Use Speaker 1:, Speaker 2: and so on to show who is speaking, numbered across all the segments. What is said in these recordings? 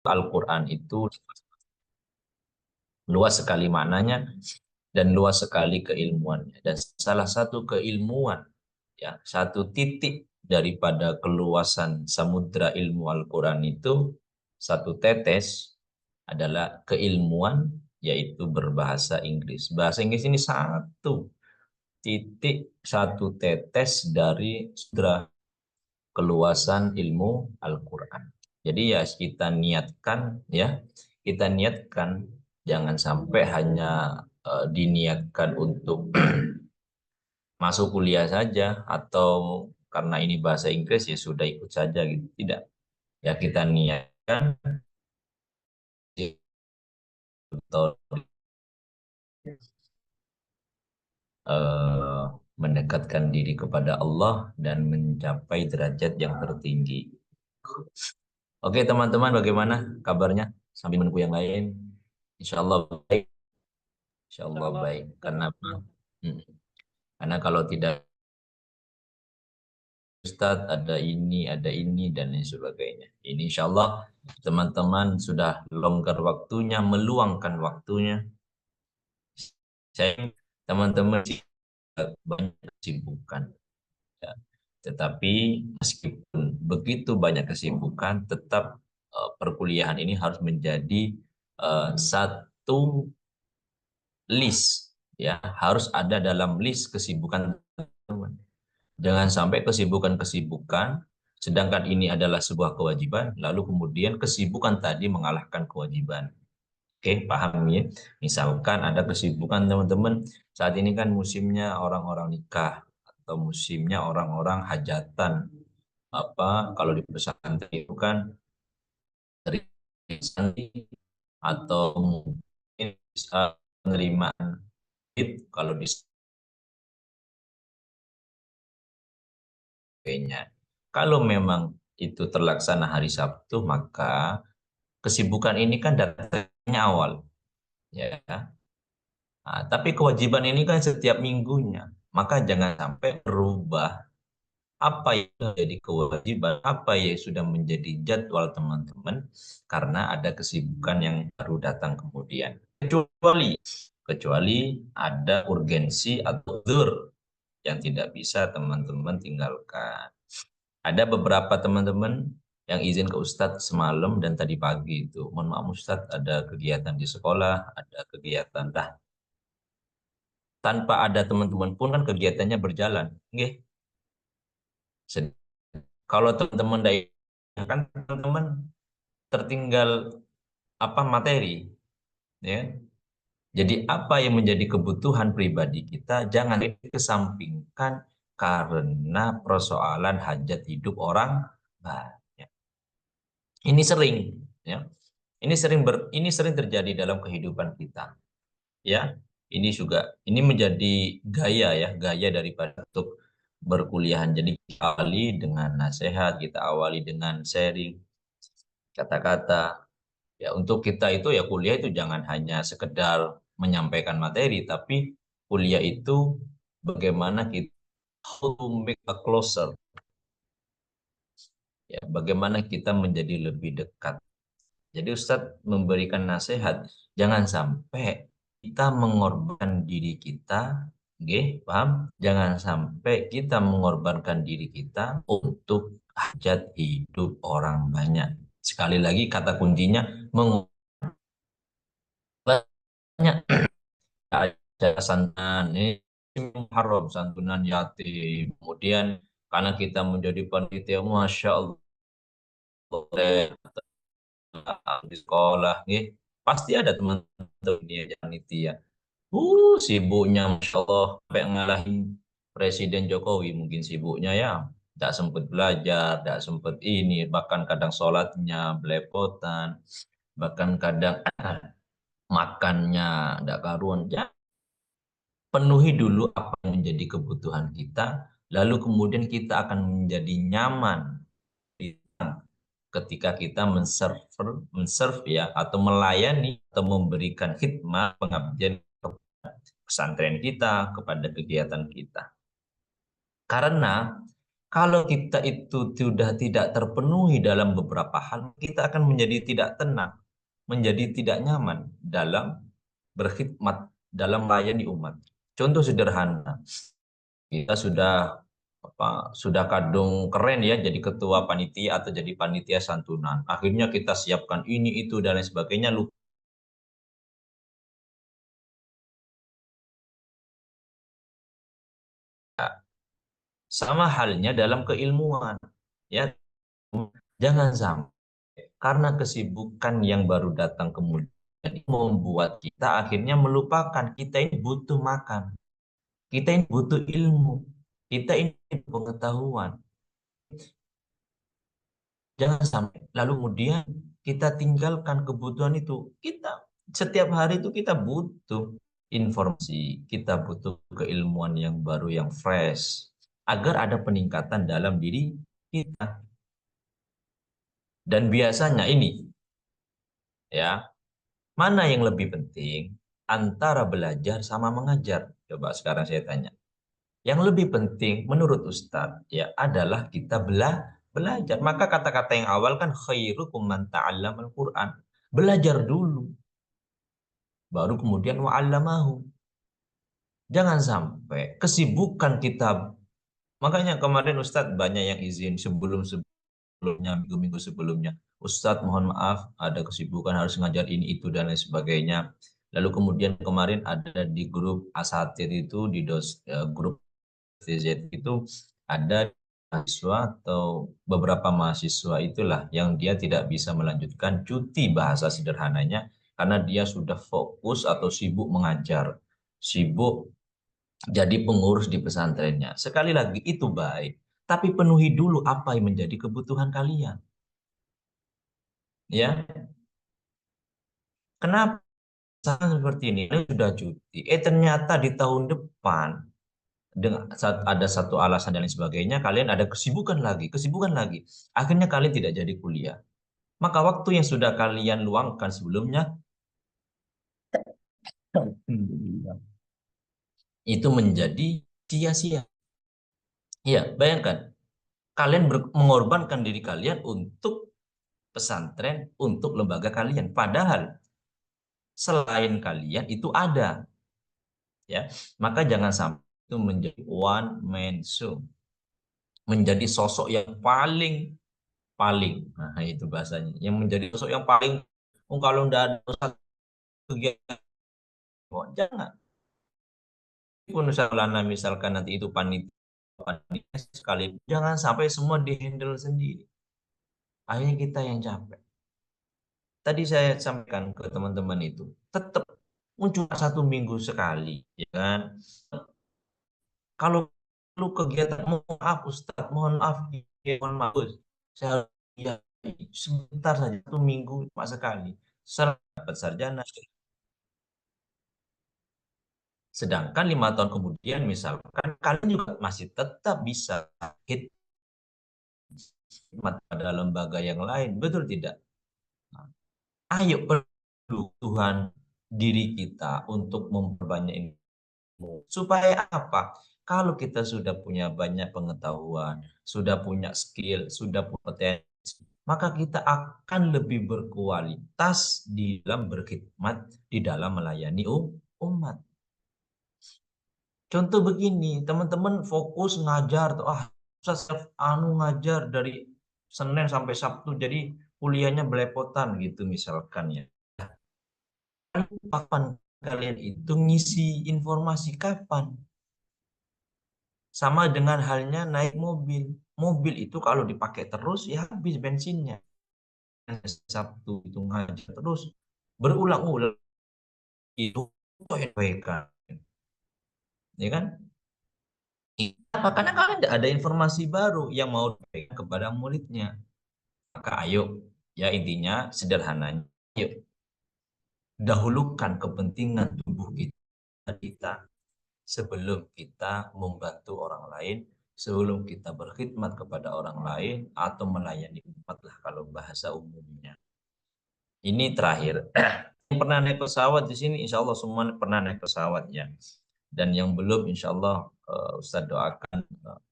Speaker 1: Al-Quran itu luas sekali maknanya dan luas sekali keilmuannya. Dan salah satu keilmuan, ya, satu titik daripada keluasan samudra ilmu Al-Quran itu, satu tetes adalah keilmuan, yaitu berbahasa Inggris. Bahasa Inggris ini satu titik, satu tetes dari samudra keluasan ilmu Al-Quran. Jadi ya kita niatkan, ya kita niatkan jangan sampai hanya diniatkan untuk masuk kuliah saja atau karena ini bahasa Inggris ya sudah ikut saja gitu. Tidak. Ya kita niatkan atau eh, mendekatkan diri kepada Allah dan mencapai derajat yang tertinggi. Oke teman-teman, bagaimana kabarnya? Sambil menunggu yang lain. Insya Allah baik. Insya Allah baik. Karena apa? Hmm. Karena kalau tidak Ustadz, ada ini, dan lain sebagainya. Ini insya Allah teman-teman sudah longgar waktunya, meluangkan waktunya. Saya teman-teman banyak kesibukan. Ya. Tetapi meskipun begitu banyak kesibukan, tetap perkuliahan ini harus menjadi satu list, ya harus ada dalam list kesibukan teman. Jangan sampai kesibukan-kesibukan, sedangkan ini adalah sebuah kewajiban, lalu kemudian kesibukan tadi mengalahkan kewajiban. Oke, paham ya? Misalkan ada kesibukan teman-teman, saat ini kan musimnya orang-orang nikah, atau musimnya orang-orang hajatan. Apa, kalau di pesantren itu kan dari santri atau mungkin bisa penerimaan id kalau di sebagainya. Kalau memang itu terlaksana hari Sabtu, maka kesibukan ini kan datangnya awal, ya. Nah, tapi kewajiban ini kan setiap minggunya, maka jangan sampai berubah apa yang menjadi kewajiban, apa yang sudah menjadi jadwal teman-teman, karena ada kesibukan yang baru datang kemudian. Kecuali ada urgensi atau dur yang tidak bisa teman-teman tinggalkan. Ada beberapa teman-teman yang izin ke Ustadz semalam dan tadi pagi itu. Mohon maaf Ustadz, ada kegiatan di sekolah, ada kegiatan. Dah, tanpa ada teman-teman pun kan kegiatannya berjalan. Nggih. Kalau teman-teman dari kan teman-teman tertinggal apa materi, ya. Jadi apa yang menjadi kebutuhan pribadi kita jangan dikesampingkan karena persoalan hajat hidup orang banyak. Ini sering, ya. Ini sering terjadi dalam kehidupan kita, ya. Ini menjadi gaya, ya, gaya daripada untuk berkuliahan. Jadi kita awali dengan nasihat, kita awali dengan sharing kata-kata. Ya, untuk kita itu ya kuliah itu jangan hanya sekedar menyampaikan materi, tapi kuliah itu bagaimana kita how to make a closer, ya, bagaimana kita menjadi lebih dekat. Jadi Ustadz memberikan nasihat, jangan sampai kita mengorbankan diri kita, nggih, paham? Jangan sampai kita mengorbankan diri kita untuk hajat hidup orang banyak. Sekali lagi kata kuncinya mengorbankan ada santunan ini haram, santunan yatim. Kemudian karena kita menjadi panitia, masya Allah, di sekolah, nih pasti ada teman-teman dia panitia. Sibuknya, masya Allah, sampai ngalahin Presiden Jokowi mungkin sibuknya, ya. Tidak sempat belajar, tidak sempat ini, bahkan kadang sholatnya belepotan, bahkan kadang makannya tidak karuan. Ya, penuhi dulu apa yang menjadi kebutuhan kita, lalu kemudian kita akan menjadi nyaman ketika kita menserve, ya, atau melayani atau memberikan khidmat pengabdian pesantren kita, kepada kegiatan kita. Karena Kalau kita itu sudah tidak terpenuhi dalam beberapa hal, kita akan menjadi tidak tenang, menjadi tidak nyaman dalam berkhidmat, dalam melayani umat. Contoh sederhana, kita sudah kadung keren ya jadi ketua panitia atau jadi panitia santunan. Akhirnya kita siapkan ini itu dan lain sebagainya, lupa. Sama halnya dalam keilmuan, ya. Jangan sampai karena kesibukan yang baru datang kemudian membuat kita akhirnya melupakan kita ini butuh makan, kita ini butuh ilmu, kita ini butuh pengetahuan. Jangan sampai lalu kemudian kita tinggalkan kebutuhan itu. Kita setiap hari itu kita butuh informasi, kita butuh keilmuan yang baru, yang fresh, agar ada peningkatan dalam diri kita. Dan biasanya ini, ya, mana yang lebih penting antara belajar sama mengajar? Coba sekarang saya tanya. Yang lebih penting menurut Ustadz ya adalah kita belajar. Maka kata-kata yang awal kan khairukum man ta'allamal Qur'an. Belajar dulu, baru kemudian wa'allamahu. Jangan sampai kesibukan kita. Makanya kemarin Ustadz banyak yang izin sebelumnya, minggu-minggu sebelumnya. Ustadz mohon maaf ada kesibukan harus ngajar ini itu dan lain sebagainya. Lalu kemudian kemarin ada di grup Asatir itu grup TZ itu ada mahasiswa atau beberapa mahasiswa itulah yang dia tidak bisa melanjutkan cuti bahasa sederhananya karena dia sudah fokus atau sibuk mengajar, sibuk jadi pengurus di pesantrennya. Sekali lagi itu baik, tapi penuhi dulu apa yang menjadi kebutuhan kalian. Ya, kenapa seperti ini? Ini sudah cuti. Ternyata di tahun depan dengan ada satu alasan dan lain sebagainya, kalian ada kesibukan lagi. Akhirnya kalian tidak jadi kuliah. Maka waktu yang sudah kalian luangkan sebelumnya, itu menjadi sia-sia. Iya, bayangkan. Kalian mengorbankan diri kalian untuk pesantren, untuk lembaga kalian. Padahal selain kalian itu ada. Ya, maka jangan sampai itu menjadi one man show. Menjadi sosok yang paling paling. Nah, itu bahasanya. Yang menjadi sosok yang paling, kalau tidak ada satu kegiatan, jangan. Pun misalkan nanti itu panitia sekali, jangan sampai semua dihandle sendiri. Akhirnya kita yang capek. Tadi saya sampaikan ke teman-teman itu, tetap muncul 1 minggu sekali, ya kan? Kalau lu kegiatan, mohon maaf Ustaz, mohon maaf, ya, mohon maaf, saya ya, sebentar saja 1 minggu cuma sekali. Dapat sarjana. Sedangkan 5 tahun kemudian misalkan kalian juga masih tetap bisa khidmat pada lembaga yang lain, betul tidak? Nah, ayo perlu Tuhan diri kita untuk memperbanyak ilmu. Supaya apa? Kalau kita sudah punya banyak pengetahuan, sudah punya skill, sudah punya potensi, maka kita akan lebih berkualitas di dalam berkhidmat, di dalam melayani umat. Contoh begini, teman-teman fokus ngajar tuh, ngajar dari Senin sampai Sabtu, jadi kuliahnya belepotan gitu misalkan ya. Kapan kalian itu ngisi informasi kapan? Sama dengan halnya naik mobil. Mobil itu kalau dipakai terus ya habis bensinnya. Sabtu itu ngajar terus berulang-ulang itu kan, ya kan? Apa? Karena kalian tidak ada informasi baru yang mau diberikan kepada muridnya. Maka ayo, ya intinya sederhananya, yuk dahulukan kepentingan tubuh kita sebelum kita membantu orang lain, sebelum kita berkhidmat kepada orang lain atau melayani umat lah kalau bahasa umumnya. Ini terakhir. Yang pernah naik pesawat di sini, insya Allah semua pernah naik pesawat ya. Dan yang belum, insya Allah Ustadz doakan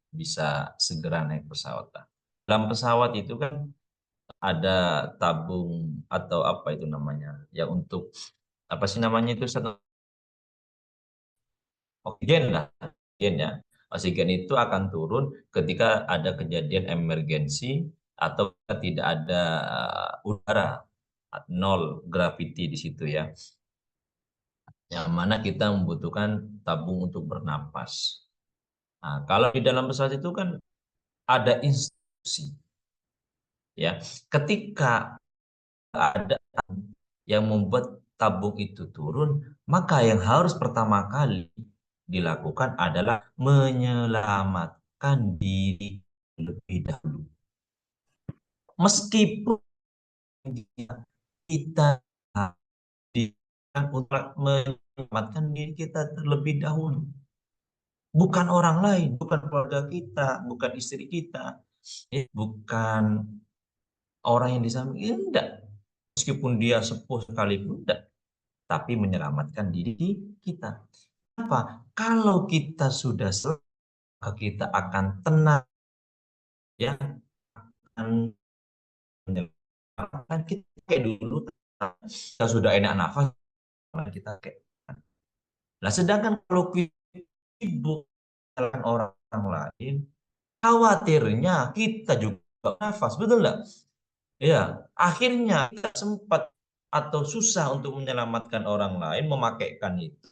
Speaker 1: bisa segera naik pesawat lah. Dalam pesawat itu kan ada tabung atau apa itu namanya ya, untuk apa sih namanya itu, satu oksigen lah, oksigen ya. Oksigen itu akan turun ketika ada kejadian emergensi atau tidak ada udara, nol gravity di situ ya, yang mana kita membutuhkan tabung untuk bernapas. Nah, kalau di dalam pesawat itu kan ada instruksi ya, ketika ada yang membuat tabung itu turun, maka yang harus pertama kali dilakukan adalah menyelamatkan diri lebih dahulu. Meskipun kita untuk menyelamatkan diri kita terlebih dahulu. Bukan orang lain, bukan keluarga kita, bukan istri kita, bukan orang yang di samping, enggak. Meskipun dia sepuh sekalipun, enggak. Tapi menyelamatkan diri kita. Apa? Kalau kita sudah selamat, kita akan tenang, ya, akan menyelamatkan kita kayak dulu. Kita sudah enak nafas, kita kayak. Nah, sedangkan kalau sibuk dengan orang lain, khawatirnya kita juga nafas, betul nggak? Ya, akhirnya kita sempat atau susah untuk menyelamatkan orang lain, memakaikan itu,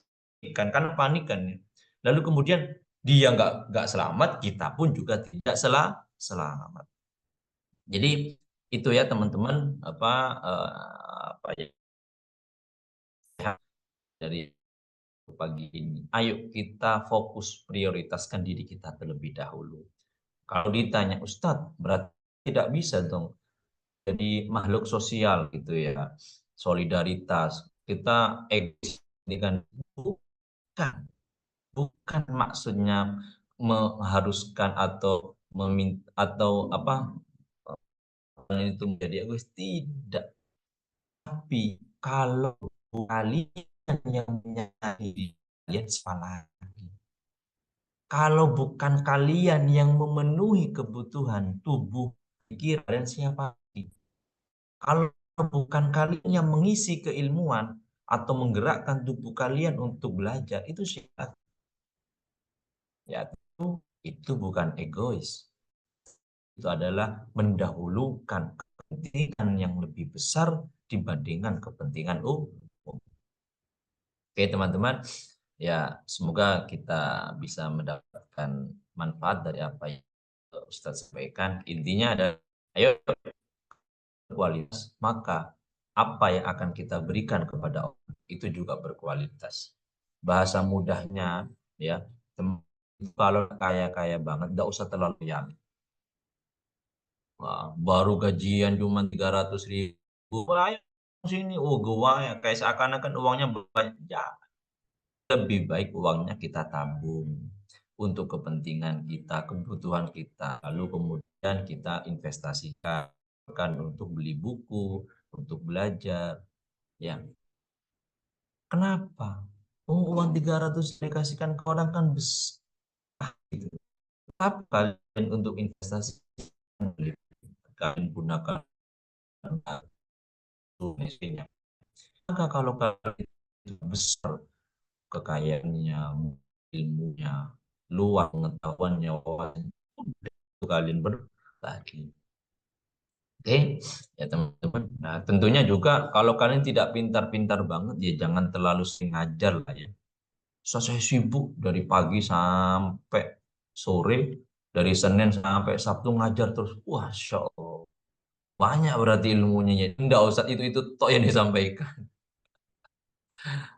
Speaker 1: kan karena panik kan ya. Lalu kemudian dia nggak selamat, kita pun juga tidak selamat. Jadi itu ya teman-teman, apa ya dari pagi ini. Ayo kita fokus prioritaskan diri kita terlebih dahulu. Kalau ditanya Ustadz, berarti tidak bisa dong jadi makhluk sosial gitu ya. Solidaritas. Kita egois dengan bukan, bukan maksudnya mengharuskan atau meminta atau apa itu menjadi egois, tidak. Tapi kalau kalian yang menyayangi, kalian siapa lagi? Kalau bukan kalian yang memenuhi kebutuhan tubuh, pikiran, dan siapa lagi? Kalau bukan kalian yang mengisi keilmuan atau menggerakkan tubuh kalian untuk belajar, itu siapa? Ya, itu bukan egois. Itu adalah mendahulukan kepentingan yang lebih besar dibandingkan kepentingan umum. Oke, teman-teman. Ya, semoga kita bisa mendapatkan manfaat dari apa yang Ustadz sampaikan. Intinya adalah, ayo kualitas, maka apa yang akan kita berikan kepada orang itu juga berkualitas. Bahasa mudahnya ya, kalau kaya-kaya banget, nggak usah terlalu yang. Wah, baru gajian cuma 300.000. Wah, ayo sini, oh gua ya kayak seakan-akan uangnya banyak. Ya, lebih baik uangnya kita tabung untuk kepentingan kita, kebutuhan kita. Lalu kemudian kita investasikan untuk beli buku, untuk belajar. Ya, kenapa? Oh, uang 300 dikasihkan ke orang kan besar. Gitu. Tapi kalian untuk investasi, kalian gunakan mesinnya. Maka kalau kalian besar kekayaannya, ilmunya, luas pengetahuannya, kalian berbagi. Oke, ya teman-teman. Nah, tentunya juga kalau kalian tidak pintar-pintar banget, ya jangan terlalu sering ngajar lah ya. So, saya sibuk dari pagi sampai sore, dari Senin sampai Sabtu ngajar terus. Wah, Masya Allah. Banyak berarti ilmunya ya. Enggak usah itu toh yang disampaikan.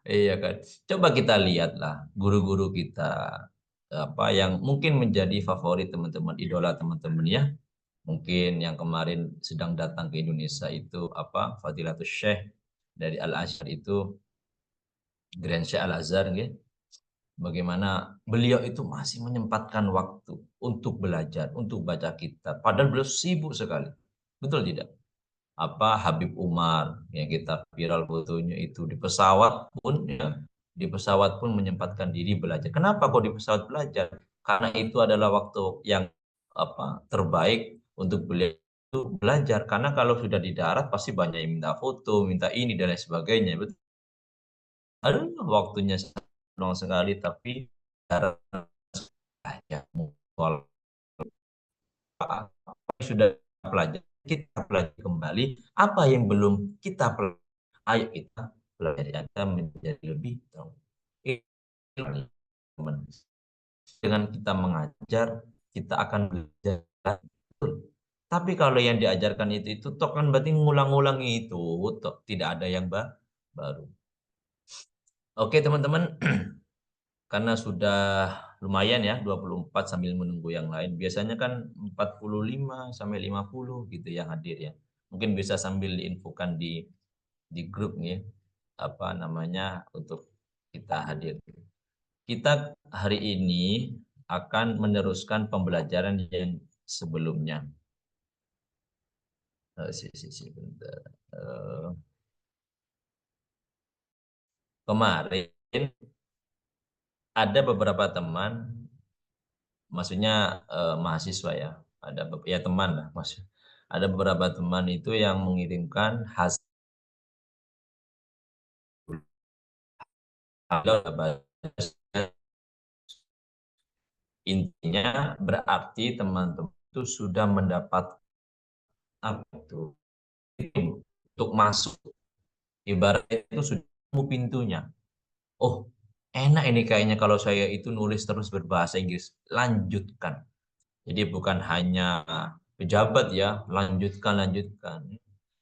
Speaker 1: Iya kan. Coba kita lihatlah guru-guru kita apa yang mungkin menjadi favorit teman-teman, idola teman-teman ya. Mungkin yang kemarin sedang datang ke Indonesia itu apa, Fadilatul Syekh dari Al Azhar itu, Grand Syekh Al Azhar gitu. Bagaimana beliau itu masih menyempatkan waktu untuk belajar, untuk baca kitab. Padahal beliau sibuk sekali. Betul tidak? Apa Habib Umar yang kita viral fotonya itu di pesawat pun ya, di pesawat pun menyempatkan diri belajar. Kenapa kok di pesawat belajar? karena itu adalah waktu yang terbaik untuk beliau itu belajar. Karena kalau sudah di darat pasti banyak yang minta foto, minta ini dan lain sebagainya. Betul. Aduh, waktunya long sekali, tapi darat aja kalau apa yang sudah pelajari kita pelajari kembali, apa yang belum kita pelajari, ayo kita pelajari agar menjadi lebih tahu. Dengan kita mengajar, kita akan belajar. Tapi kalau yang diajarkan itu toh kan berarti ngulang-ngulang itu, toh tidak ada yang baru. Oke teman-teman, karena sudah lumayan ya 24 sambil menunggu yang lain. Biasanya kan 45 sampai 50 gitu yang hadir ya. Mungkin bisa sambil diinfokan di grup nih apa namanya untuk kita hadir. Kita hari ini akan meneruskan pembelajaran yang sebelumnya. Bentar. Kemarin ada beberapa teman, maksudnya mahasiswa ya, ada ya teman lah, maksud. Ada beberapa teman itu yang mengirimkan hasil intinya berarti teman-teman itu sudah mendapat apa itu untuk masuk, ibaratnya itu sudah mau pintunya. Oh, enak ini kayaknya kalau saya itu nulis terus berbahasa Inggris. Lanjutkan. Jadi bukan hanya pejabat ya, lanjutkan, lanjutkan.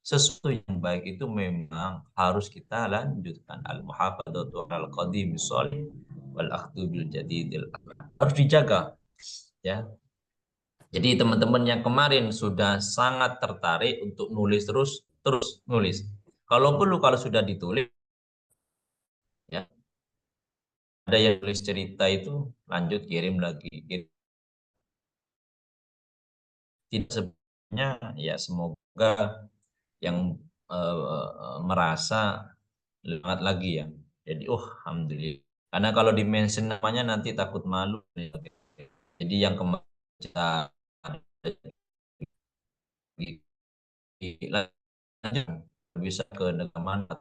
Speaker 1: Sesuatu yang baik itu memang harus kita lanjutkan. Al-muhafadzatu al qadim sholih wal akhdhu bil jadidil harus dijaga ya. Jadi teman-teman yang kemarin sudah sangat tertarik untuk nulis terus terus nulis. Kalau perlu kalau sudah ditulis ya, ada yang tulis cerita itu lanjut kirim lagi. Tidak sebenarnya ya semoga yang merasa semangat lagi ya. Jadi alhamdulillah. Karena kalau di mention namanya nanti takut malu. Jadi yang kemarin kita bisa ke negara mana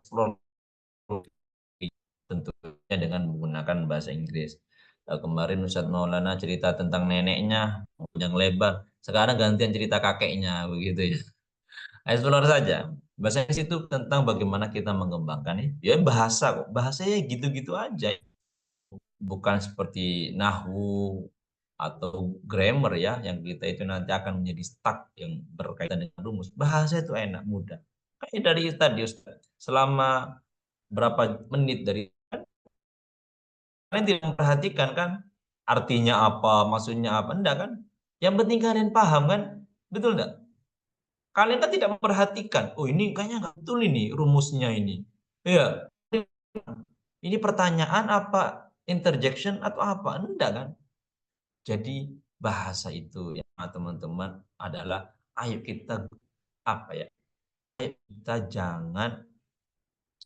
Speaker 1: tentunya dengan menggunakan bahasa Inggris. Kemarin Ustadz Maulana cerita tentang neneknya yang lebar. Sekarang gantian cerita kakeknya begitu ya. Explore saja. Bahasa Inggris itu tentang bagaimana kita mengembangkan ya bahasa kok. Bahasanya gitu-gitu aja. Bukan seperti nahwu atau grammar ya yang kita itu nanti akan menjadi stuck yang berkaitan dengan rumus. Bahasa itu enak, mudah. Kayak dari tadi Ustaz, selama berapa menit dari kalian tidak memperhatikan kan artinya apa, maksudnya apa, enggak kan? Yang penting kalian paham kan? Betul enggak? Kalian kan tidak memperhatikan. Oh, ini kayaknya nggak betul ini rumusnya ini. Iya. Ini pertanyaan apa interjection atau apa? Enggak kan? Jadi bahasa itu ya teman-teman adalah ayo kita apa ya? Ayo kita jangan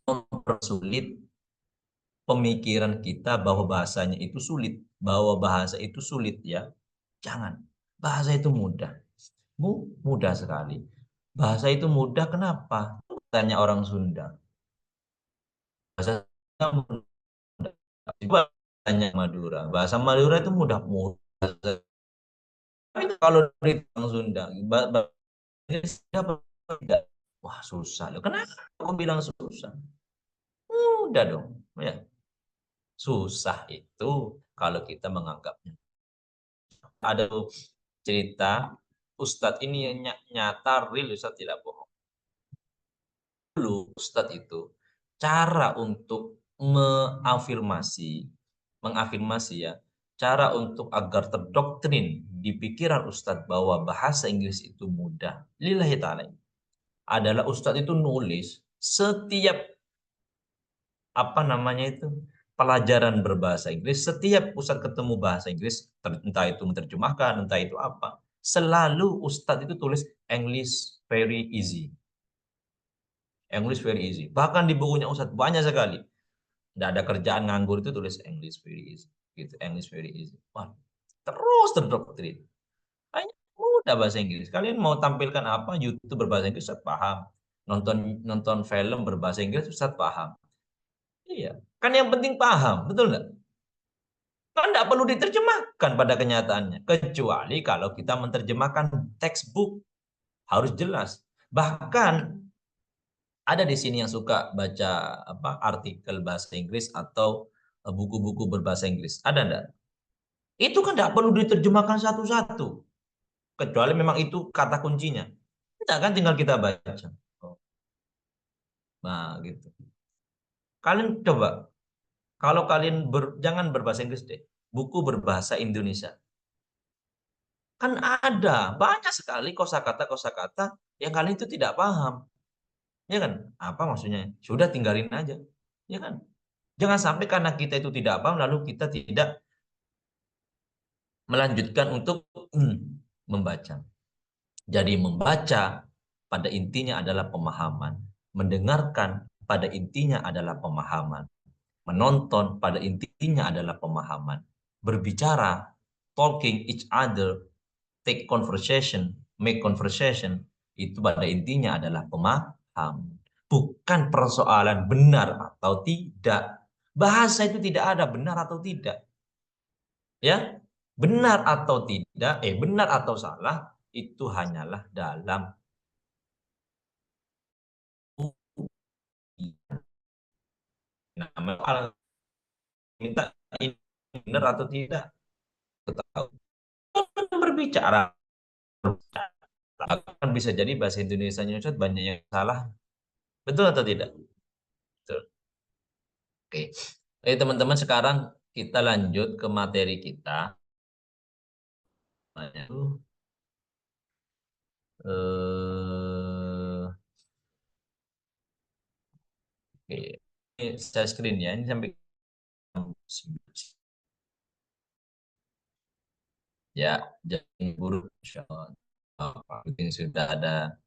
Speaker 1: mempersulit pemikiran kita bahwa bahasanya itu sulit, bahwa bahasa itu sulit ya. Jangan. Bahasa itu mudah. Mudah sekali. Bahasa itu mudah kenapa? Tanya orang Sunda. Bahasa mudah. Coba tanya Madura. Bahasa Madura itu mudah. Tapi kalau dari orang Sunda, siapa tidak? Wah susah. Loh, kenapa aku bilang susah? Mudah dong. Ya. Susah itu kalau kita menganggapnya. Ada cerita Ustadz ini nyata real Ustadz tidak bohong. Dulu Ustadz itu cara untuk mengafirmasi ya, cara untuk agar terdoktrin di pikiran Ustadz bahwa bahasa Inggris itu mudah. Lillahi ta'ala adalah Ustadz itu nulis setiap apa namanya itu pelajaran berbahasa Inggris. Setiap Ustadz ketemu bahasa Inggris, entah itu menerjemahkan, entah itu apa, selalu Ustadz itu tulis English very easy. English very easy. Bahkan di bukunya Ustadz banyak sekali. Tidak ada kerjaan nganggur itu tulis English very easy. Gitu, English very easy. Wah, Terus terdoktrin. Hanya mudah bahasa Inggris. Kalian mau tampilkan apa, YouTube berbahasa Inggris, Ustaz paham. Nonton nonton film berbahasa Inggris, Ustaz paham. Iya, kan yang penting paham, betul nggak? Kan nggak perlu diterjemahkan pada kenyataannya. Kecuali kalau kita menerjemahkan textbook, harus jelas. Bahkan ada di sini yang suka baca apa artikel bahasa Inggris atau buku-buku berbahasa Inggris. Ada enggak? Itu kan nggak perlu diterjemahkan satu-satu. Kecuali memang itu kata kuncinya. Tidak kan tinggal kita baca. Oh, nah, gitu. Kalian coba, kalau kalian jangan berbahasa Inggris deh, buku berbahasa Indonesia. Kan ada banyak sekali kosakata-kosakata yang kalian itu tidak paham. Ya kan? Apa maksudnya? Sudah tinggalin aja. Ya kan? Jangan sampai karena kita itu tidak paham lalu kita tidak melanjutkan untuk membaca. Jadi membaca pada intinya adalah pemahaman. Mendengarkan pada intinya adalah pemahaman. Menonton pada intinya adalah pemahaman. Berbicara, talking each other, take conversation, make conversation, itu pada intinya adalah pemahaman. Bukan persoalan benar atau tidak. Bahasa itu tidak ada benar atau tidak. Ya, benar atau tidak, benar atau salah, itu hanyalah dalam nama kalau minta ini benar atau tidak, tahu berbicara kan bisa jadi bahasa Indonesia-nya Ustaz banyak yang salah, betul atau tidak? Betul. Oke, teman-teman sekarang kita lanjut ke materi kita. Eh, oke, ini saya screen ya, ini sampai ya, jangan buruk. Ini sudah ada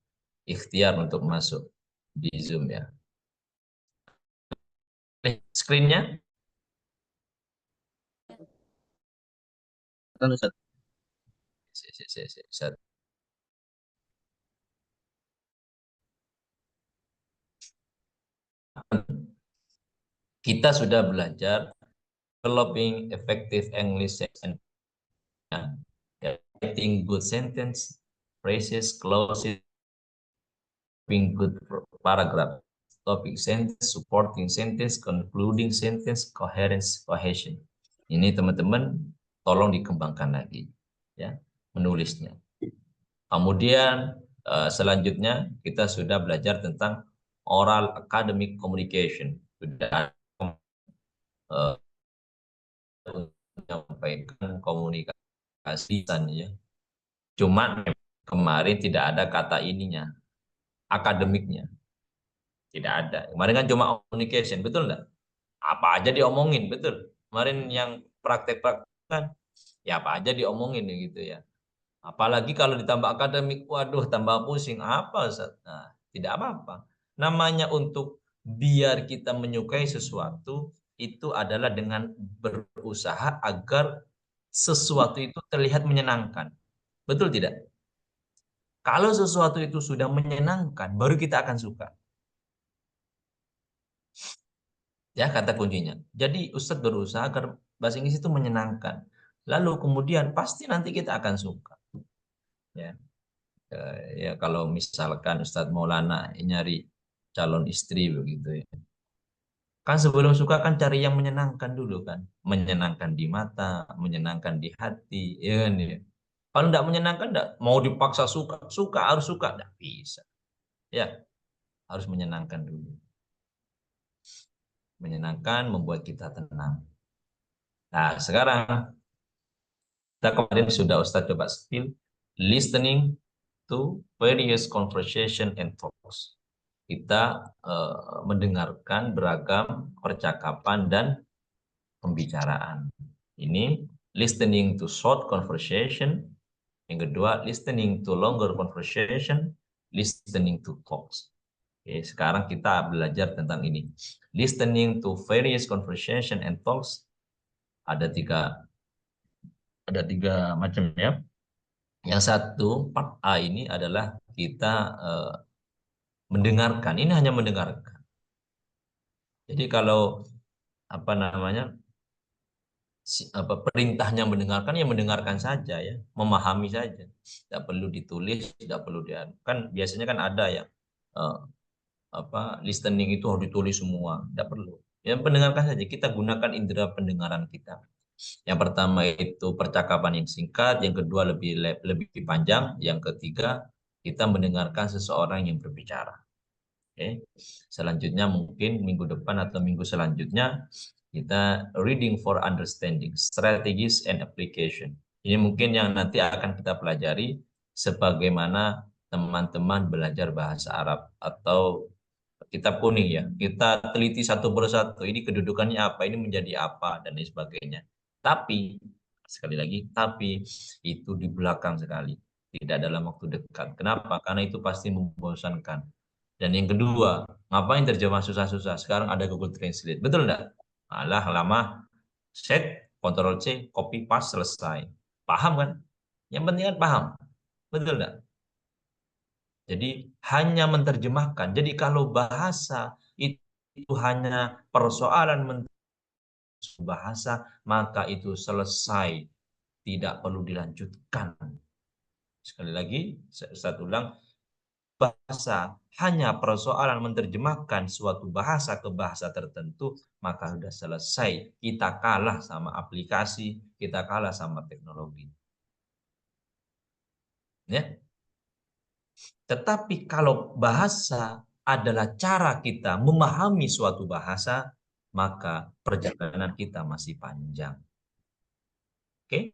Speaker 1: ikhtiar untuk masuk di Zoom ya. Screen-nya. Kita sudah belajar developing effective English and writing good sentence, phrases, clauses, being good paragraph, topic sentence, supporting sentence, concluding sentence, coherence, cohesion. Ini teman-teman tolong dikembangkan lagi ya menulisnya. Kemudian selanjutnya kita sudah belajar tentang oral academic communication. Sudah menyampaikan komunikasi ya. Cuma kemarin tidak ada kata ininya, akademiknya. Tidak ada. Kemarin kan cuma communication, betul nggak? Apa aja diomongin, betul. Kemarin yang praktek-praktek kan, ya apa aja diomongin gitu ya. Apalagi kalau ditambah akademik, waduh tambah pusing. Apa, Ustaz? Nah, tidak apa-apa. Namanya untuk biar kita menyukai sesuatu, itu adalah dengan berusaha agar sesuatu itu terlihat menyenangkan. Betul tidak? Kalau sesuatu itu sudah menyenangkan, baru kita akan suka. Ya, kata kuncinya. Jadi Ustadz berusaha agar bahasa Inggris itu menyenangkan. Lalu kemudian pasti nanti kita akan suka. Ya, ya kalau misalkan Ustadz Maulana nyari calon istri begitu ya. Kan sebelum suka kan cari yang menyenangkan dulu kan. Menyenangkan di mata, menyenangkan di hati. Ya kan ya. Kalau tidak menyenangkan, enggak, mau dipaksa suka, suka harus suka, tidak bisa. Ya, harus menyenangkan dulu. Menyenangkan membuat kita tenang. Nah, sekarang kita kemarin sudah Ustadz coba skill listening to various conversation and talks. Kita mendengarkan beragam percakapan dan pembicaraan. Ini listening to short conversation. Yang kedua, listening to longer conversation, listening to talks. Oke, sekarang kita belajar tentang ini. Listening to various conversation and talks. Ada tiga Ada 3 macam ya. Yang satu, part A ini adalah kita mendengarkan. Ini hanya mendengarkan. Jadi kalau apa namanya perintahnya mendengarkan, ya mendengarkan saja ya, memahami saja, tidak perlu ditulis, tidak perlu kan biasanya kan ada yang eh, listening itu harus ditulis semua, tidak perlu, ya mendengarkan saja. Kita gunakan indera pendengaran kita. Yang pertama itu percakapan yang singkat, yang kedua lebih panjang, yang ketiga kita mendengarkan seseorang yang berbicara. Oke. Selanjutnya mungkin minggu depan atau minggu selanjutnya kita reading for understanding, strategies and application. Ini mungkin yang nanti akan kita pelajari sebagaimana teman-teman belajar bahasa Arab atau kitab kuning ya. Kita teliti satu persatu, ini kedudukannya apa, ini menjadi apa, dan lain sebagainya. Tapi, sekali lagi, tapi itu di belakang sekali. Tidak dalam waktu dekat. Kenapa? Karena itu pasti membosankan. Dan yang kedua, ngapain terjemah susah-susah? Sekarang ada Google Translate. Betul enggak? Alah, lama. Set, Ctrl C, copy, paste, selesai. Paham kan? Yang penting kan paham. Betul enggak? Jadi hanya menerjemahkan. Jadi kalau bahasa itu hanya persoalan bahasa, maka itu selesai. Tidak perlu dilanjutkan. Sekali lagi, saya ulang, bahasa hanya persoalan menerjemahkan suatu bahasa ke bahasa tertentu, maka sudah selesai. Kita kalah sama aplikasi, kita kalah sama teknologi. Ya. Tetapi kalau bahasa adalah cara kita memahami suatu bahasa, maka perjalanan kita masih panjang. Oke?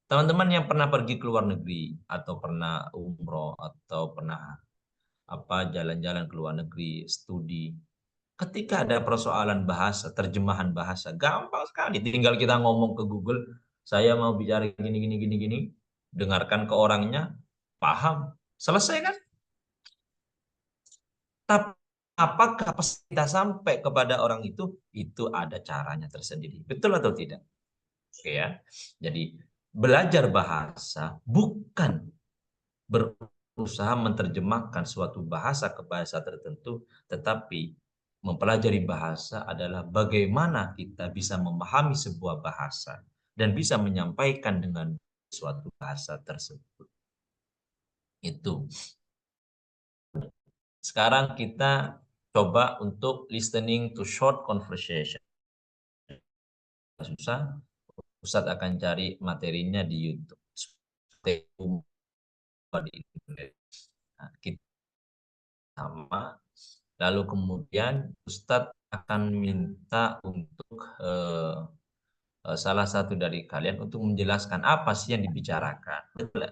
Speaker 1: Teman-teman yang pernah pergi ke luar negeri atau pernah umroh atau pernah jalan-jalan ke luar negeri, studi, ketika ada persoalan bahasa, terjemahan bahasa, gampang sekali. Tinggal kita ngomong ke Google, saya mau bicara gini, gini, gini, gini, dengarkan ke orangnya, paham, selesai kan? Tapi apakah pas kita sampai kepada orang itu ada caranya tersendiri. Betul atau tidak? Oke ya. Jadi belajar bahasa bukan berusaha menerjemahkan suatu bahasa ke bahasa tertentu, tetapi mempelajari bahasa adalah bagaimana kita bisa memahami sebuah bahasa dan bisa menyampaikan dengan suatu bahasa tersebut. Itu. Sekarang kita coba untuk listening to short conversation. Susah, Ustadz akan cari materinya di YouTube. Nah, kita sama. Lalu kemudian Ustadz akan minta untuk salah satu dari kalian untuk menjelaskan apa sih yang dibicarakan. Betul?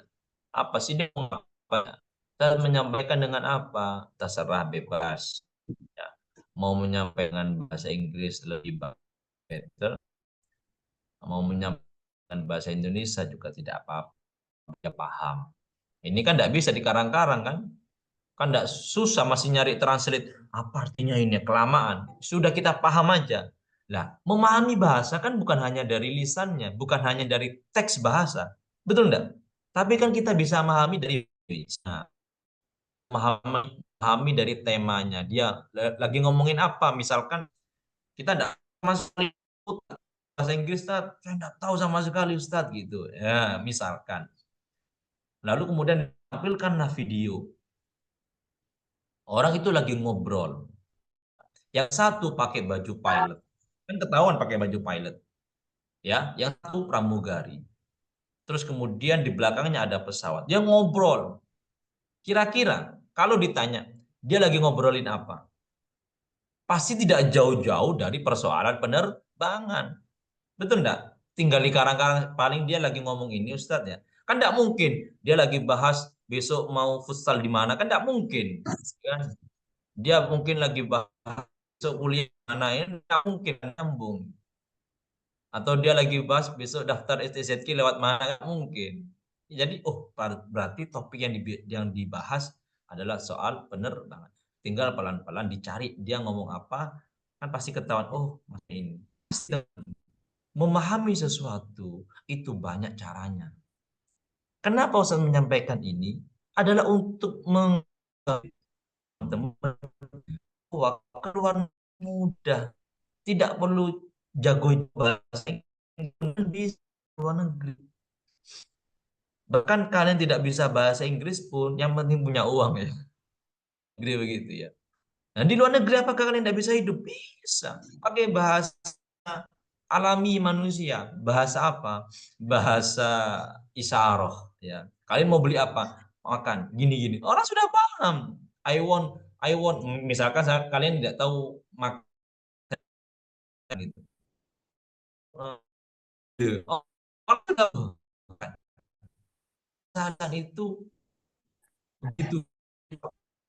Speaker 1: Apa sih dia mau apa? Dan menyampaikan dengan apa? Terserah bebas. Ya. Mau menyampaikan bahasa Inggris lebih better, mau menyampaikan bahasa Indonesia juga tidak apa-apa. Dia paham. Ini kan tidak bisa dikarang-karang kan? Kan tidak susah masih nyari translate. Apa artinya ini? Kelamaan. Sudah kita paham aja. Nah, memahami bahasa kan bukan hanya dari lisannya, bukan hanya dari teks bahasa. Betul enggak? Tapi kan kita bisa memahami dari nah, memahami dari temanya. Dia lagi ngomongin apa? Misalkan kita tidak masuk bahasa Inggris, Ustaz. Saya tidak tahu sama sekali, Ustaz, gitu. Ya, misalkan. Lalu kemudian tampilkanlah video. Orang itu lagi ngobrol. Yang satu pakai baju pilot. Kan ketahuan pakai baju pilot. Ya, yang satu pramugari. Terus kemudian di belakangnya ada pesawat. Dia ngobrol. Kira-kira kalau ditanya, dia lagi ngobrolin apa? Pasti tidak jauh-jauh dari persoalan penerbangan. Betul enggak? Tinggal di karang-karang paling dia lagi ngomong ini Ustadz ya. Kan enggak mungkin dia lagi bahas besok mau futsal di mana, kan enggak mungkin. Kan? Dia mungkin lagi bahas besok kuliah di mana, ini enggak mungkin nyambung. Atau dia lagi bahas besok daftar STZK lewat mana, enggak mungkin. Jadi berarti topik yang dibahas adalah soal penerbangan. Tinggal pelan-pelan dicari dia ngomong apa, kan pasti ketahuan, oh ini. memahami sesuatu itu banyak caranya. Kenapa Ustaz menyampaikan ini? Adalah untuk teman-teman keluar mudah. Tidak perlu jago bahasa Inggris di luar negeri. Bahkan kalian tidak bisa bahasa Inggris pun, yang penting punya uang ya. Negeri begitu ya. Nah, di luar negeri apakah kalian tidak bisa hidup? Bisa. Pakai bahasa alami manusia. Bahasa apa? Bahasa isyaroh ya. Kalian mau beli apa? Makan. Gini-gini. Orang sudah paham. I want. Misalkan kalian tidak tahu makan gitu. Oh, orang sudah makan itu begitu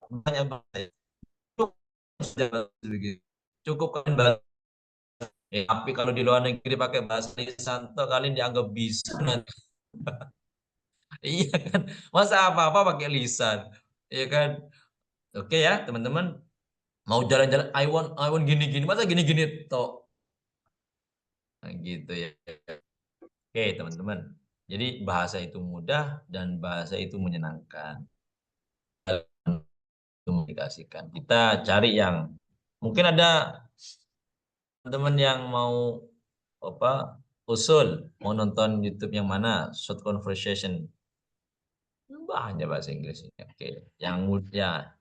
Speaker 1: banyak banget. Cukup kalian bahasa. Tapi kalau di luar negeri pakai bahasa lisan, toh kalian dianggap bisu nanti. Iya kan? Masa apa-apa pakai lisan? Iya kan? Oke ya, teman-teman. Mau jalan-jalan, I want gini-gini. Masa gini-gini toh? Nah, gitu ya. Oke, teman-teman. Jadi bahasa itu mudah dan bahasa itu menyenangkan. Komunikasikan. Kita cari yang mungkin ada teman yang mau apa usul mau nonton YouTube yang mana short conversation banyak bahasa Inggris. Oke, yang mudah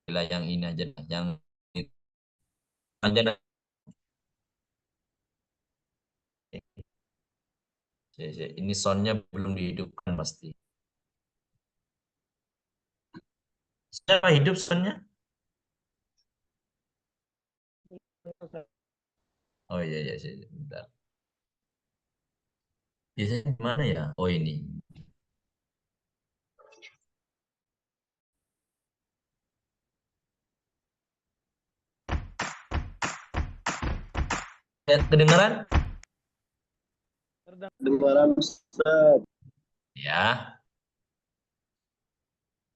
Speaker 1: lah yang ini aja yang itu aja dah. Ini soundnya belum dihidupkan pasti. Siapa hidup soundnya? Oh iya iya iya, bentar. Biasanya gimana ya? Oh ini. Ya, kedengaran?
Speaker 2: Kedengaran Ustaz.
Speaker 1: Ya.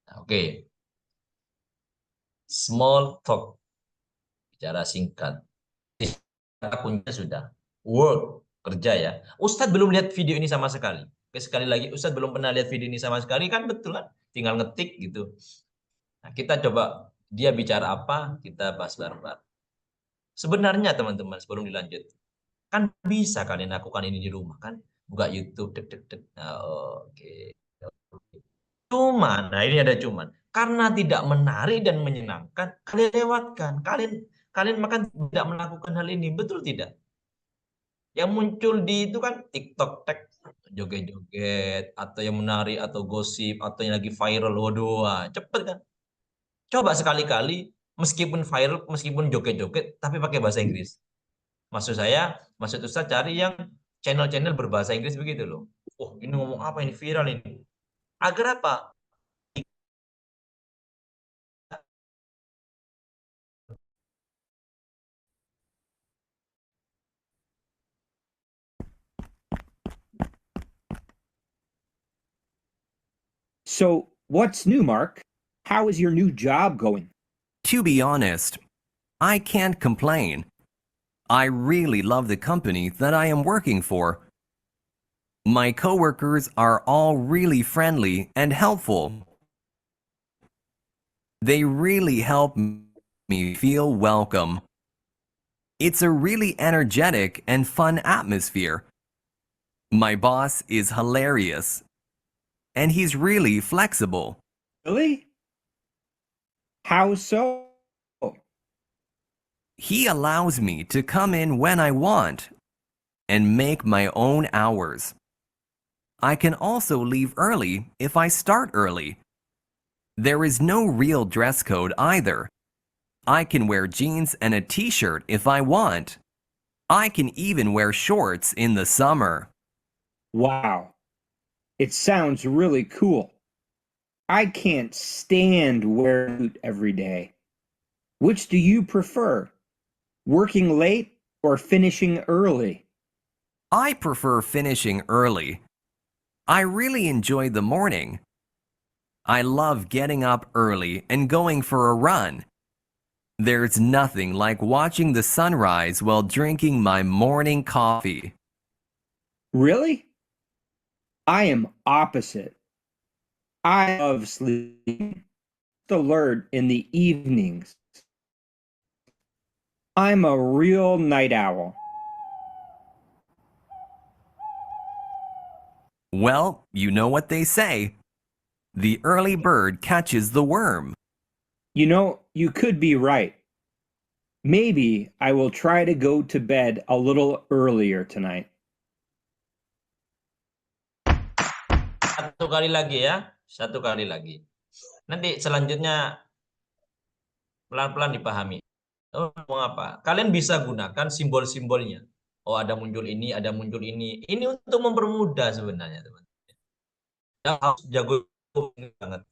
Speaker 1: Nah, oke. Small talk, bicara singkat. Akunnya sudah. Work, kerja ya. Ustadz belum lihat video ini sama sekali. Oke, sekali lagi, Ustadz belum pernah lihat video ini sama sekali, kan betul kan? Tinggal ngetik gitu. Nah, kita coba dia bicara apa, kita bahas bareng-bareng. Sebenarnya teman-teman, sebelum dilanjut, kan bisa kalian lakukan ini di rumah kan? Buka YouTube, dek dek dek. Nah, oke. Cuman, nah ini ada cuman. Karena tidak menarik dan menyenangkan, kalian lewatkan. Kalian kalian makan tidak melakukan hal ini, betul tidak? Yang muncul di itu kan TikTok tag joget-joget atau yang menari atau gosip atau yang lagi viral, waduh, wah, cepet kan. Coba sekali-kali meskipun viral, meskipun joget-joget tapi pakai bahasa Inggris. Maksud saya, maksud Ustaz cari yang channel-channel berbahasa Inggris begitu loh. Oh, ini ngomong apa ini viral ini. Agar apa?
Speaker 3: So, what's new, Mark? How is your new job going?
Speaker 4: To be honest, I can't complain. I really love the company that I am working for. My coworkers are all really friendly and helpful. They really help me feel welcome. It's a really energetic and fun atmosphere. My boss is hilarious, and he's really flexible.
Speaker 3: Really? How so?
Speaker 4: He allows me to come in when I want and make my own hours. I can also leave early if I start early. There is no real dress code either. I can wear jeans and a t-shirt if I want. I can even wear shorts in the summer.
Speaker 3: Wow. It sounds really cool. I can't stand wearing a suit every day. Which do you prefer? Working late or finishing early?
Speaker 4: I prefer finishing early. I really enjoy the morning. I love getting up early and going for a run. There's nothing like watching the sunrise while drinking my morning coffee.
Speaker 3: Really? I am opposite. I love sleeping alert in the evenings. I'm a real night owl.
Speaker 4: Well, you know what they say. The early bird catches the worm.
Speaker 3: You know, you could be right. Maybe I will try to go to bed a little earlier tonight.
Speaker 1: Satu kali lagi ya, satu kali lagi. Nanti selanjutnya pelan-pelan dipahami. Oh, mau apa? Kalian bisa gunakan simbol-simbolnya. Oh, ada muncul ini, ada muncul ini. Ini untuk mempermudah sebenarnya, teman. Tidak harus jago banget.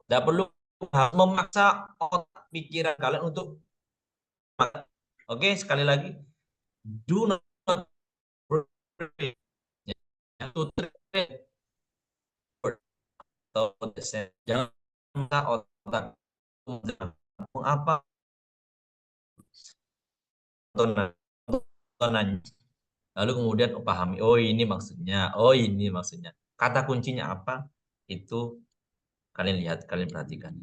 Speaker 1: Tidak perlu harus memaksa otak pikiran kalian untuk. Oke, sekali lagi. Do not break. To trade. Jangan memaksa otak. Apa tontonan. Lalu kemudian pahami, oh ini maksudnya. Kata kuncinya apa? Itu kalian lihat, kalian perhatikan.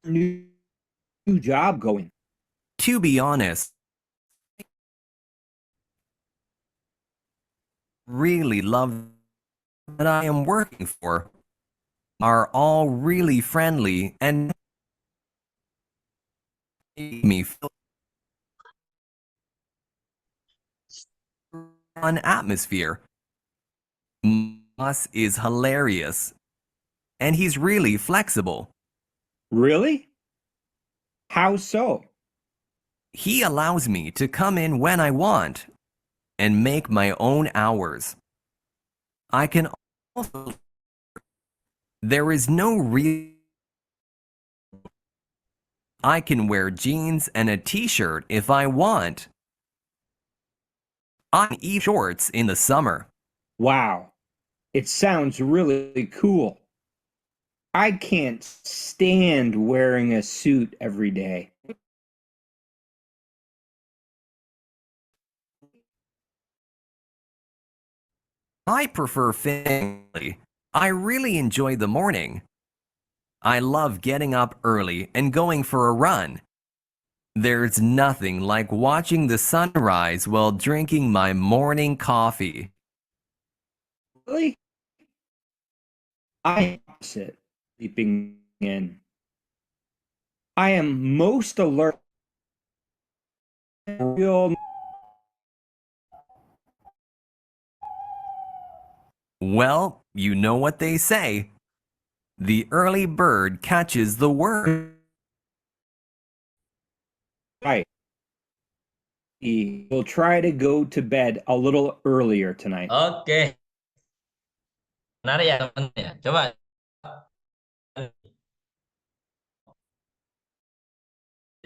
Speaker 3: New job going.
Speaker 4: To be honest, really love that I am working for are all really friendly and make me feel an atmosphere. Moss is hilarious and he's really flexible.
Speaker 3: Really? How so?
Speaker 4: He allows me to come in when I want and make my own hours. I can also. There is no real. I can wear jeans and a t-shirt if I want. I eat shorts in the summer.
Speaker 3: Wow. It sounds really cool. I can't stand wearing a suit every day.
Speaker 4: I prefer family. I really enjoy the morning. I love getting up early and going for a run. There's nothing like watching the sunrise while drinking my morning coffee.
Speaker 3: Really? I am opposite sleeping in. I am most alert. Real.
Speaker 4: Well, you know what they say. The early bird catches the worm.
Speaker 3: Right. We'll try to go to bed a little earlier tonight.
Speaker 1: Oke. Menarik ya, teman ya. Coba.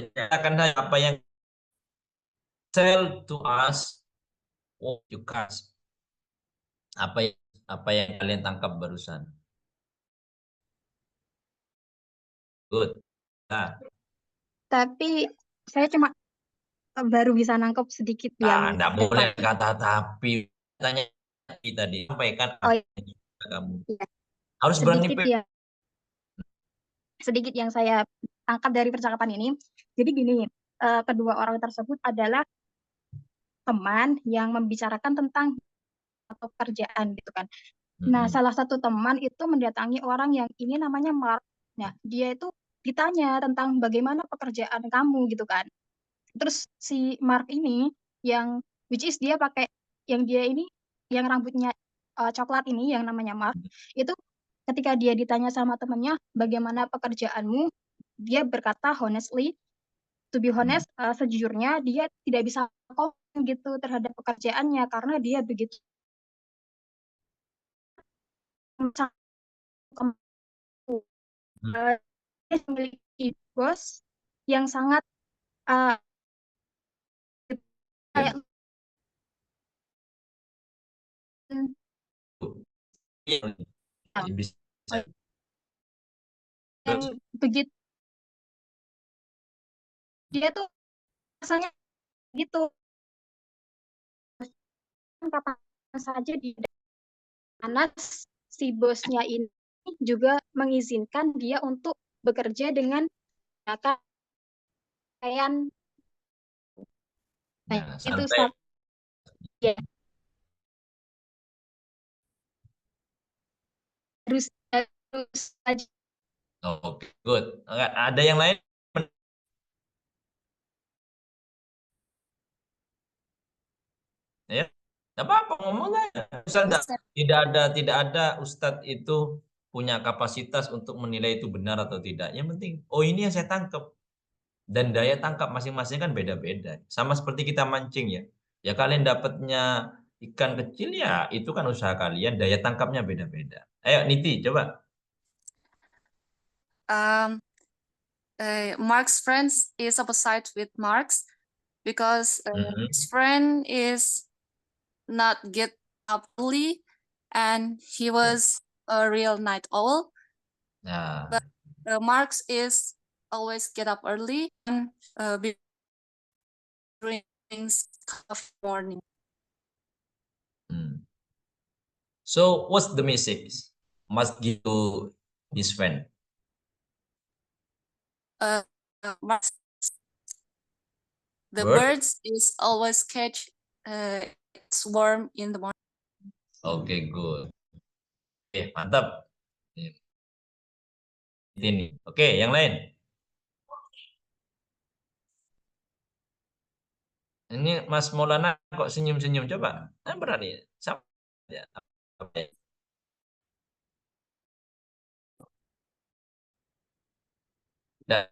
Speaker 1: Katakan saja apa yang tell to us what you catch. Apa yang kalian tangkap barusan. Good. Nah,
Speaker 5: Tapi saya cuma baru bisa nangkep sedikit yang
Speaker 1: enggak boleh kata tapi. Tanya tadi sampaikan
Speaker 5: Oh iya,
Speaker 1: kamu.
Speaker 5: iya.
Speaker 1: Harus berani
Speaker 5: sedikit yang saya tangkap dari percakapan ini. Jadi gini, kedua orang tersebut adalah teman yang membicarakan tentang atau pekerjaan gitu kan. Nah, salah satu teman itu mendatangi orang yang ini namanya Mark. Nah, dia itu ditanya tentang bagaimana pekerjaan kamu gitu kan. Terus si Mark ini yang which is dia pakai yang dia ini yang rambutnya coklat ini yang namanya Mark itu ketika dia ditanya sama temennya bagaimana pekerjaanmu, dia berkata honestly, to be honest, sejujurnya dia tidak bisa komen gitu terhadap pekerjaannya karena dia begitu dia memiliki bos yang sangat Ah, kayak
Speaker 1: Bisa.
Speaker 5: yang begitu dia tuh rasanya gitu kapan saja di mana si bosnya ini juga mengizinkan dia untuk bekerja dengan pakaian
Speaker 1: Ya,
Speaker 5: itu
Speaker 1: santai.
Speaker 5: ya harus aja
Speaker 1: Oke, good. Ada yang lain? Ya, nggak apa-apa ngomong aja. Tidak ada Ustadz itu punya kapasitas untuk menilai itu benar atau tidak. Yang penting, oh ini yang saya tangkap. Dan daya tangkap masing-masing kan beda-beda. Sama seperti kita mancing ya. Ya kalian dapatnya ikan kecil ya itu kan usaha kalian. Daya tangkapnya beda-beda. Ayo Niti coba.
Speaker 6: Um, Mark's friends is opposite with Mark's because
Speaker 1: Mhm.
Speaker 6: his friend is not get up early and he was a real night owl.
Speaker 1: Nah,
Speaker 6: Mark's is always get up early and drinks coffee morning.
Speaker 1: So what's the message? Must give to his friend.
Speaker 6: Mark's, the
Speaker 1: Bird?
Speaker 6: birds is always catch it's warm in the morning.
Speaker 1: Oke, good. Oke, mantap. Ini. Oke, yang lain. Ini Mas Maulana kok senyum-senyum coba. Berani. Sama. Ya. Oke. Dan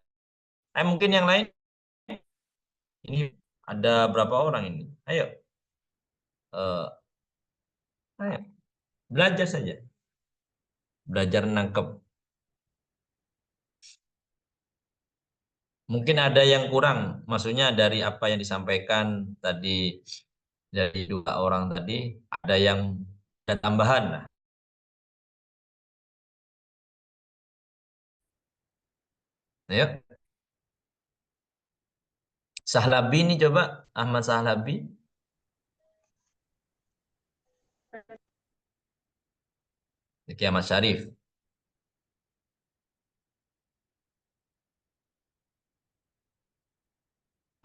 Speaker 1: mungkin yang lain. Ini ada berapa orang ini? Ayo. Ayo. Belajar saja. Belajar nangkep. Mungkin ada yang kurang, maksudnya dari apa yang disampaikan tadi dari dua orang tadi, ada yang ada tambahan lah. Ayo. Sahlabi ini coba, Ahmad Sahlabi. Oke, Ahmad Syarif.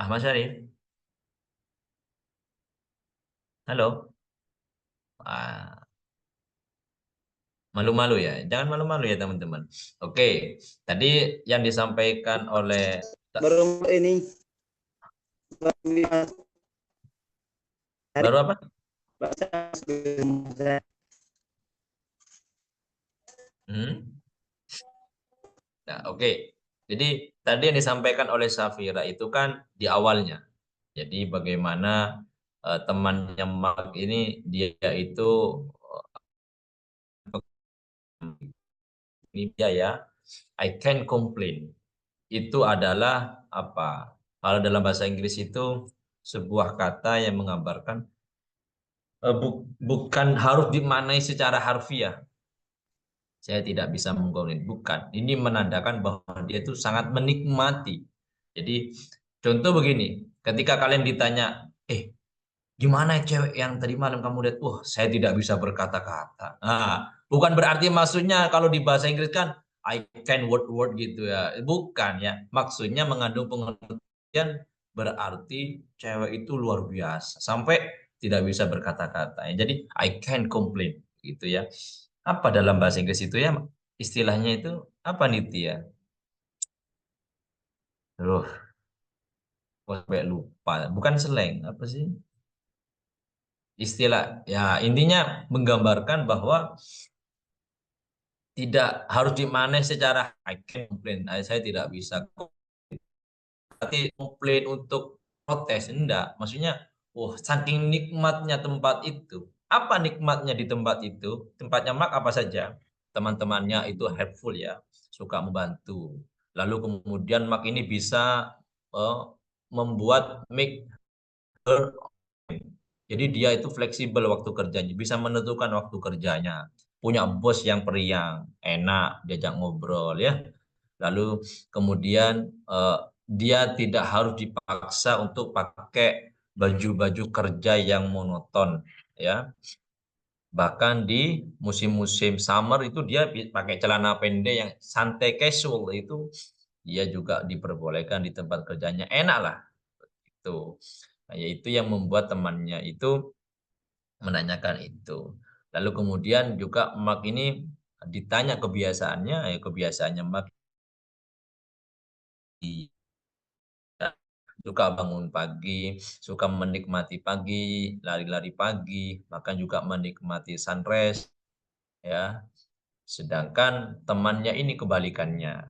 Speaker 1: Ahmad Syarif. Halo. Malu-malu ya. Jangan malu-malu ya teman-teman. Oke, tadi yang disampaikan oleh
Speaker 2: Baru ini
Speaker 1: baru apa? Nah, oke. Jadi tadi yang disampaikan oleh Safira itu kan di awalnya. Jadi bagaimana temannya Mark ini dia itu ini dia ya. I can complain. Itu adalah apa? Kalau dalam bahasa Inggris itu sebuah kata yang menggambarkan bukan harus dimaknai secara harfiah. Saya tidak bisa mengkomplain. Bukan. Ini menandakan bahwa dia itu sangat menikmati. Jadi contoh begini, ketika kalian ditanya, gimana cewek yang tadi malam kamu lihat? Wah, saya tidak bisa berkata-kata. Nah, bukan berarti maksudnya kalau di bahasa Inggris kan I can word gitu ya. Bukan ya. Maksudnya mengandung pengertian berarti cewek itu luar biasa sampai tidak bisa berkata-kata. Jadi I can complain gitu ya. Apa dalam bahasa Inggris itu ya? Istilahnya itu apa nih ya? Loh, sampai lupa. Bukan slang, apa sih? Istilah ya intinya menggambarkan bahwa tidak harus dimaneh secara I can complain. Saya tidak bisa tapi komplain untuk protes enggak. Maksudnya, saking nikmatnya tempat itu. Apa nikmatnya di tempat itu? Tempatnya Mark apa saja? Teman-temannya itu helpful ya, suka membantu. Lalu kemudian Mark ini bisa membuat make her. Jadi dia itu fleksibel waktu kerjanya, bisa menentukan waktu kerjanya. Punya bos yang periang, enak diajak ngobrol ya. Lalu kemudian dia tidak harus dipaksa untuk pakai baju-baju kerja yang monoton ya. Bahkan di musim-musim summer itu dia pakai celana pendek yang santai casual itu dia juga diperbolehkan di tempat kerjanya, enak lah itu. Nah, yaitu yang membuat temannya itu menanyakan itu. Lalu kemudian juga Mark ini ditanya kebiasaannya, kebiasaannya Mark suka bangun pagi, suka menikmati pagi, lari-lari pagi, bahkan juga menikmati sunrise, ya. Sedangkan temannya ini kebalikannya,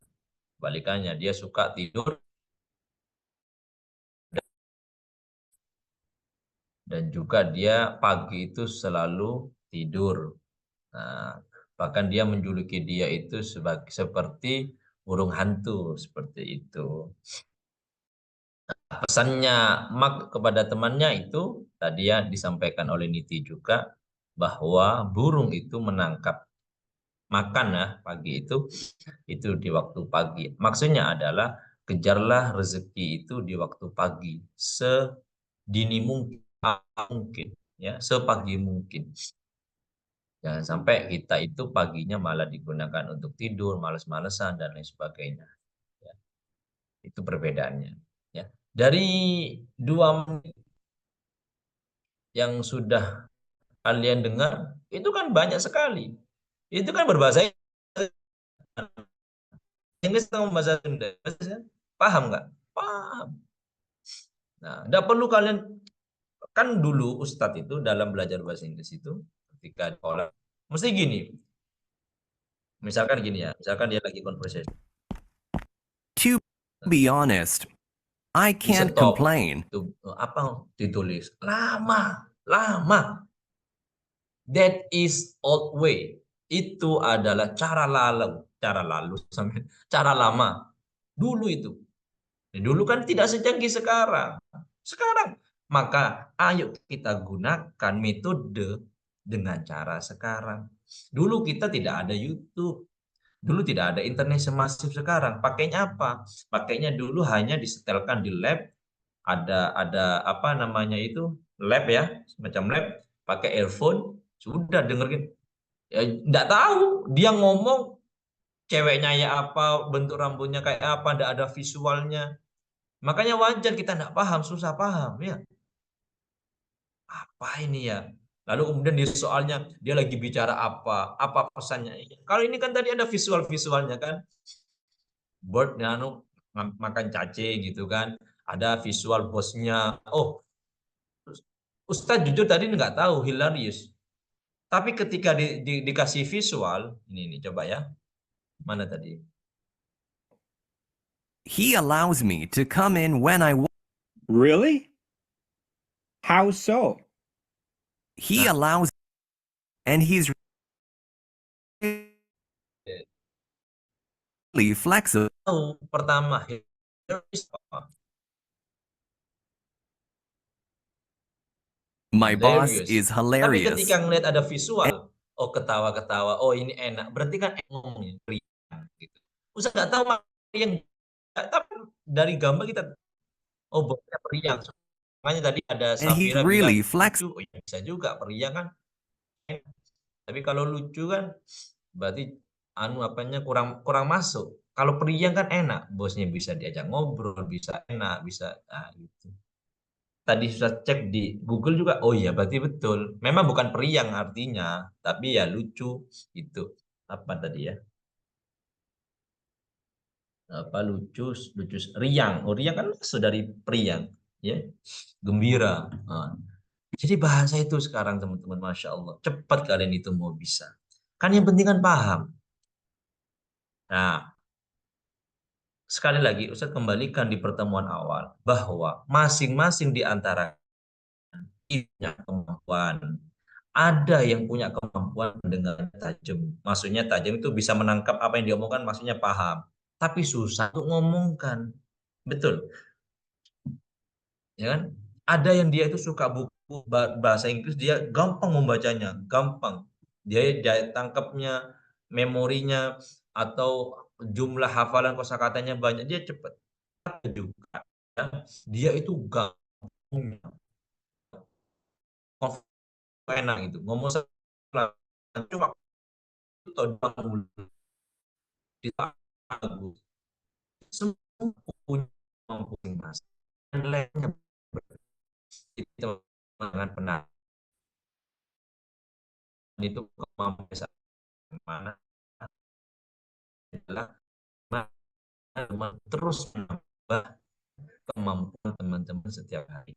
Speaker 1: dia suka tidur dan juga dia pagi itu selalu tidur. Nah, bahkan dia menjuluki dia itu seperti burung hantu seperti itu. Pesannya Mark kepada temannya itu tadi ya disampaikan oleh Niti juga bahwa burung itu menangkap makan ya pagi itu di waktu pagi. Maksudnya adalah kejarlah rezeki itu di waktu pagi sedini mungkin ya sepagi mungkin. Jangan sampai kita itu paginya malah digunakan untuk tidur, males-malesan dan lain sebagainya. Ya. Itu perbedaannya. Ya. Dari 2 menit yang sudah kalian dengar, itu kan banyak sekali. Itu kan berbahasa Inggris atau bahasa Sunda. Paham nggak? Paham. Nah, tidak perlu kalian, kan dulu Ustadz itu dalam belajar bahasa Inggris itu, ketika di sekolah, mesti gini. Misalkan gini ya, misalkan dia lagi conversation.
Speaker 4: To be honest, I
Speaker 1: Di
Speaker 4: can't
Speaker 1: stop.
Speaker 4: complain.
Speaker 1: Itu apa ditulis? Lama, lama. That is old way. Itu adalah cara lama. Dulu itu. Dulu kan tidak secanggih sekarang. Sekarang, maka ayo kita gunakan metode dengan cara sekarang. Dulu kita tidak ada YouTube. Dulu tidak ada internet semasif sekarang. Pakainya apa? Pakainya dulu hanya disetelkan di lab. Ada apa namanya itu? Lab ya, semacam lab. Pakai earphone, sudah dengerin. Ya, enggak tahu dia ngomong ceweknya ya apa, bentuk rambutnya kayak apa, enggak ada visualnya. Makanya wajar kita enggak paham, susah paham ya. Apa ini ya? Lalu kemudian di soalnya dia lagi bicara apa pesannya. Kalau ini kan tadi ada visual-visualnya kan. Bird makan cacing gitu kan. Ada visual bosnya. Oh, Ustadz jujur tadi nggak tahu, hilarious. Tapi ketika dikasih visual, ini coba ya. Mana tadi?
Speaker 4: He allows me to come in when I want.
Speaker 3: Really? How so?
Speaker 4: He allows, and he's really flexible.
Speaker 1: Tahu pertama,
Speaker 4: My boss
Speaker 1: hilarious.
Speaker 4: is
Speaker 1: Tapi
Speaker 4: hilarious.
Speaker 1: ketika ngelihat ada visual, oh ketawa-ketawa, oh ini enak. Berarti kan ngomongnya periang gitu. Usah nggak tahu yang tapi dari gambar kita, oh bosnya periang. Makanya tadi ada
Speaker 4: And he's
Speaker 1: Safira
Speaker 4: really
Speaker 1: bilang
Speaker 4: flexible.
Speaker 1: lucu, oh ya bisa juga periang kan. Tapi kalau lucu kan berarti apanya kurang masuk. Kalau periang kan enak, bosnya bisa diajak ngobrol, bisa enak, bisa gitu. Tadi sudah cek di Google juga, oh iya berarti betul. Memang bukan periang artinya, tapi ya lucu itu. Apa tadi ya? Apa lucu riang. Oh, riang kan maksud dari periang, ya. Gembira. Nah, jadi bahasa itu sekarang teman-teman, Masya Allah. Cepat kalian itu mau bisa. Kan yang penting kan paham. Nah, sekali lagi Ustaz kembalikan di pertemuan awal bahwa masing-masing di antara punya kemampuan. Ada yang punya kemampuan mendengar tajam. Maksudnya tajam itu bisa menangkap apa yang diomongkan, maksudnya paham. Tapi susah untuk ngomongkan. Betul. ya kan? Ada yang dia itu suka buku bahasa Inggris, dia gampang membacanya, gampang. Dia tangkapnya, memorinya atau jumlah hafalan kosakatanya banyak, dia cepat. Ada juga ya, dia itu gampang, enak gitu. Ngomong salah, cuma itu di bagus. Semua punya mampu masing-masing. Lainnya itu dengan benar itu kemampuan mana adalah terus menambah kemampuan teman-teman setiap hari.